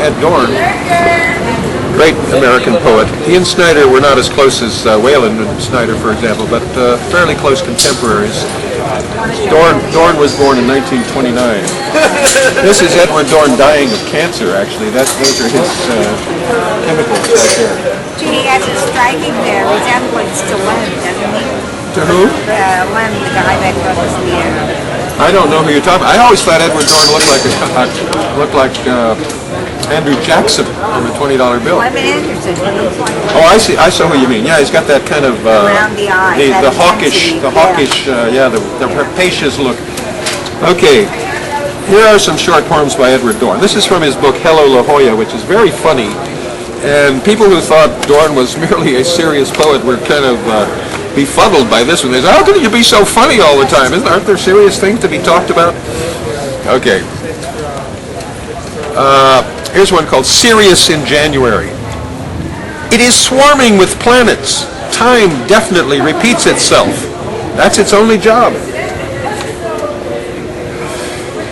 Ed Dorn, great American poet. He and Snyder were not as close as Whalen and Snyder, for example, but fairly close contemporaries. Dorn was born in 1929. This is Edward Dorn dying of cancer, actually. Those are his chemicals right there. He has a striking resemblance to Lem, doesn't he? To who? Lem, the guy that wrote us the I don't know who you're talking about. I always thought Edward Dorn looked like Andrew Jackson on the $20 bill. Lemon Anderson. Oh, I see. I saw who you mean. Yeah, he's got that kind of around the eyes, the hawkish, the rapacious look. Okay, here are some short poems by Edward Dorn. This is from his book Hello La Jolla, which is very funny. And people who thought Dorn was merely a serious poet were kind of befuddled by this one. They said, "How can you be so funny all the time? Aren't there serious things to be talked about?" Okay. Here's one called Sirius in January. It is swarming with planets. Time definitely repeats itself. That's its only job.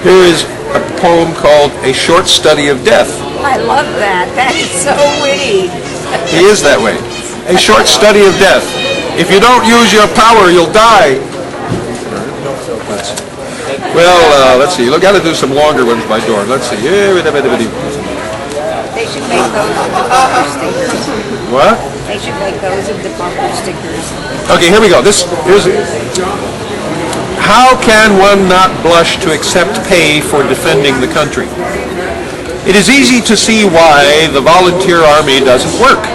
Here is a poem called A Short Study of Death. I love that. That is so witty. He is that way. A short study of death. If you don't use your power, you'll die. Well, let's see. We've got to do some longer ones by Dorn. Let's see. They should make those into bumper stickers. What? They should make those into bumper stickers. Okay, here we go. How can one not blush to accept pay for defending the country? It is easy to see why the volunteer army doesn't work.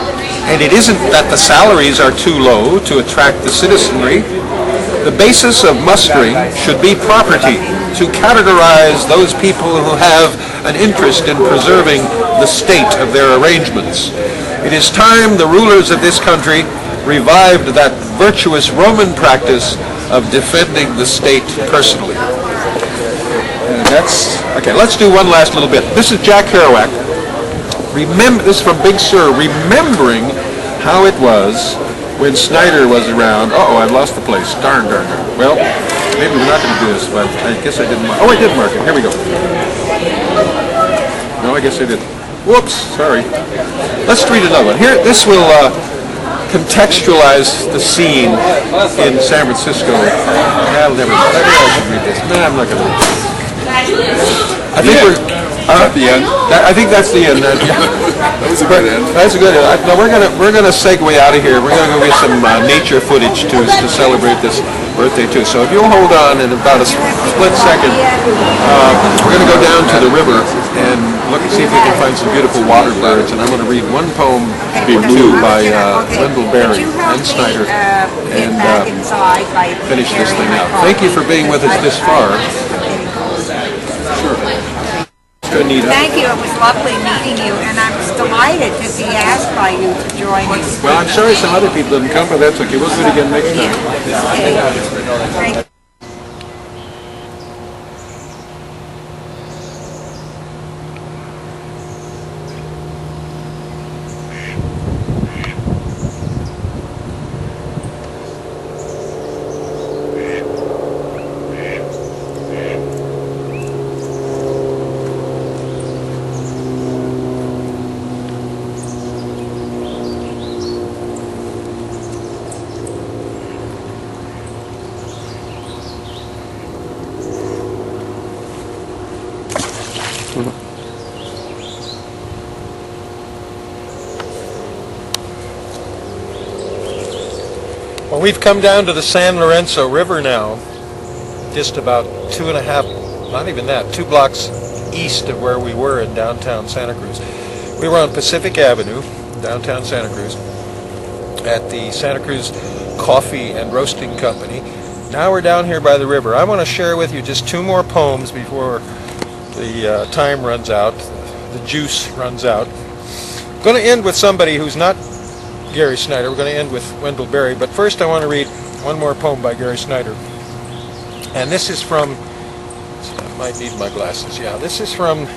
And it isn't that the salaries are too low to attract the citizenry. The basis of mustering should be property, to categorize those people who have an interest in preserving the state of their arrangements. It is time the rulers of this country revived that virtuous Roman practice of defending the state personally. Okay, let's do one last little bit. This is Jack Kerouac. This is from Big Sur, remembering how it was when Snyder was around. Uh-oh, I've lost the place. Darn. Well, maybe we're not going to do this, but I guess I didn't mark. Oh, I did mark it. Here we go. No, I guess I didn't. Whoops, sorry. Let's read another one. Here, this will contextualize the scene in San Francisco. Maybe I should read this. No, I'm not going to read this. I think we're at the end. I think that's the end. That was a good end. That's a good end. No, we're gonna segue out of here. We're gonna go get some nature footage to celebrate this birthday too. So if you'll hold on in about a split second, we're gonna go down to the river and look and see if we can find some beautiful water birds. And I'm gonna read one poem by Wendell Berry and Snyder and finish this thing out. Thank you for being with us this far. Sure. Thank you. It was lovely meeting you, and I was delighted to be asked by you to join us. Well, I'm sorry some other people didn't come, but that's okay. We'll do it again next time. Thank you. Well, we've come down to the San Lorenzo River now, just about 2.5, not even that, 2 blocks east of where we were in downtown Santa Cruz. We were on Pacific Avenue, downtown Santa Cruz, at the Santa Cruz Coffee and Roasting Company. Now we're down here by the river. I want to share with you just 2 more poems before the time runs out, the juice runs out. I'm going to end with somebody who's not Gary Snyder. We're going to end with Wendell Berry, but first I want to read one more poem by Gary Snyder. And this is from, I might need my glasses, yeah, this is from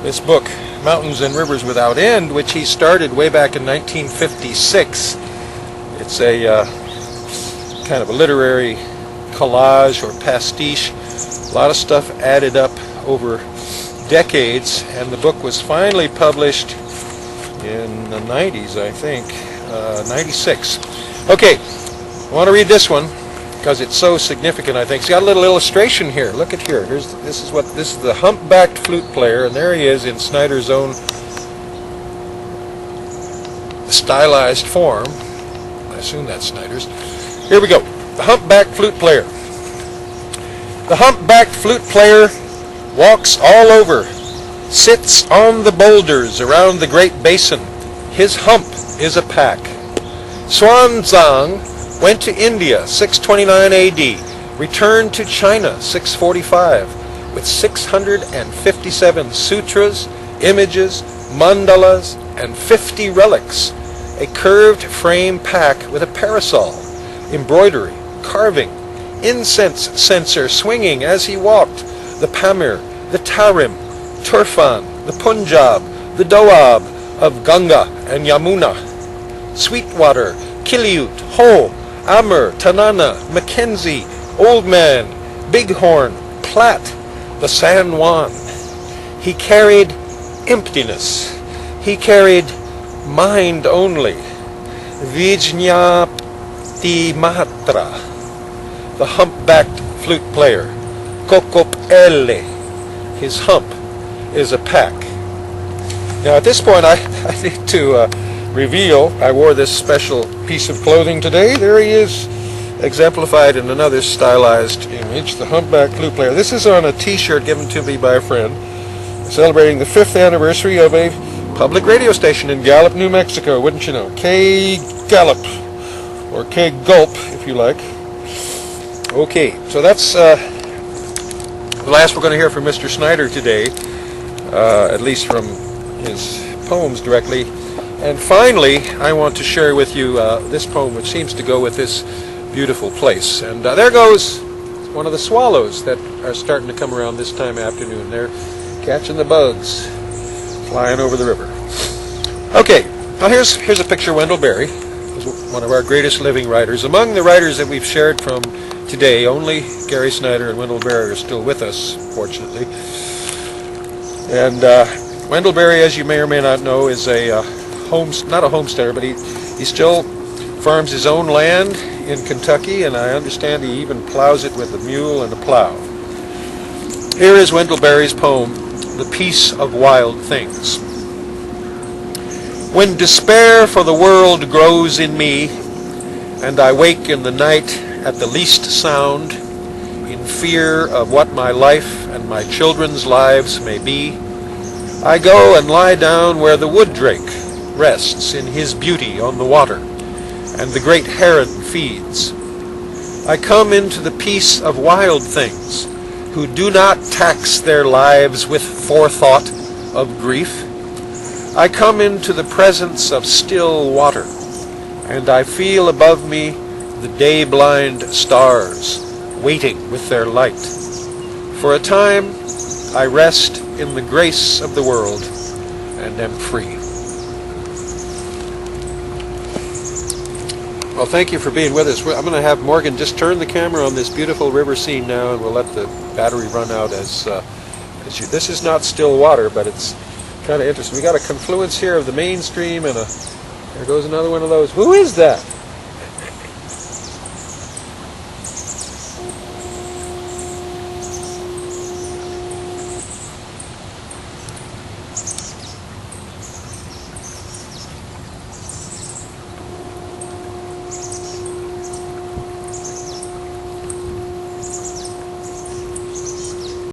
this book, Mountains and Rivers Without End, which he started way back in 1956. It's a kind of a literary collage or pastiche, a lot of stuff added up over decades, and the book was finally published in the 90s, I think, 96. Okay, I want to read this one because it's so significant, I think. It's got a little illustration here. Look at here. This is the humpbacked flute player, and there he is in Snyder's own stylized form. I assume that's Snyder's. Here we go. The humpbacked flute player. The humpbacked flute player walks all over, sits on the boulders around the great basin. His hump is a pack. Xuanzang went to India 629 AD, returned to China 645 with 657 sutras, images, mandalas, and 50 relics. A curved frame pack with a parasol, embroidery, carving, incense censer swinging as he walked, the Pamir, the Tarim, Turfan, the Punjab, the Doab of Ganga and Yamuna, Sweetwater, Kiliut, Ho, Amur, Tanana, Mackenzie, Old Man, Bighorn, Platte, the San Juan. He carried emptiness. He carried mind only. Vijñapti Mahatra, the humpbacked flute player. Kokop Elle, his hump is a pack. Now at this point I need to reveal, I wore this special piece of clothing today. There he is, exemplified in another stylized image, the humpback flute player. This is on a t-shirt given to me by a friend, celebrating the 5th anniversary of a public radio station in Gallup, New Mexico, wouldn't you know? K-Gallup, or K-Gulp, if you like. Okay, so that's the last we're going to hear from Mr. Snyder today, at least from his poems directly. And finally, I want to share with you this poem which seems to go with this beautiful place. And there goes one of the swallows that are starting to come around this time of afternoon. They're catching the bugs flying over the river. Okay, now here's a picture of Wendell Berry, one of our greatest living writers. Among the writers that we've shared from today, only Gary Snyder and Wendell Berry are still with us, fortunately. And Wendell Berry, as you may or may not know, is not a homesteader, but he still farms his own land in Kentucky, and I understand he even plows it with a mule and a plow. Here is Wendell Berry's poem, The Peace of Wild Things. When despair for the world grows in me, and I wake in the night at the least sound, in fear of what my life and my children's lives may be, I go and lie down where the wood drake rests in his beauty on the water, and the great heron feeds. I come into the peace of wild things, who do not tax their lives with forethought of grief. I come into the presence of still water, and I feel above me the day-blind stars waiting with their light. For a time, I rest in the grace of the world and am free. Well, thank you for being with us. I'm going to have Morgan just turn the camera on this beautiful river scene now, and we'll let the battery run out as you. This is not still water, but it's kind of interesting. We got a confluence here of the main stream, and there goes another one of those. Who is that?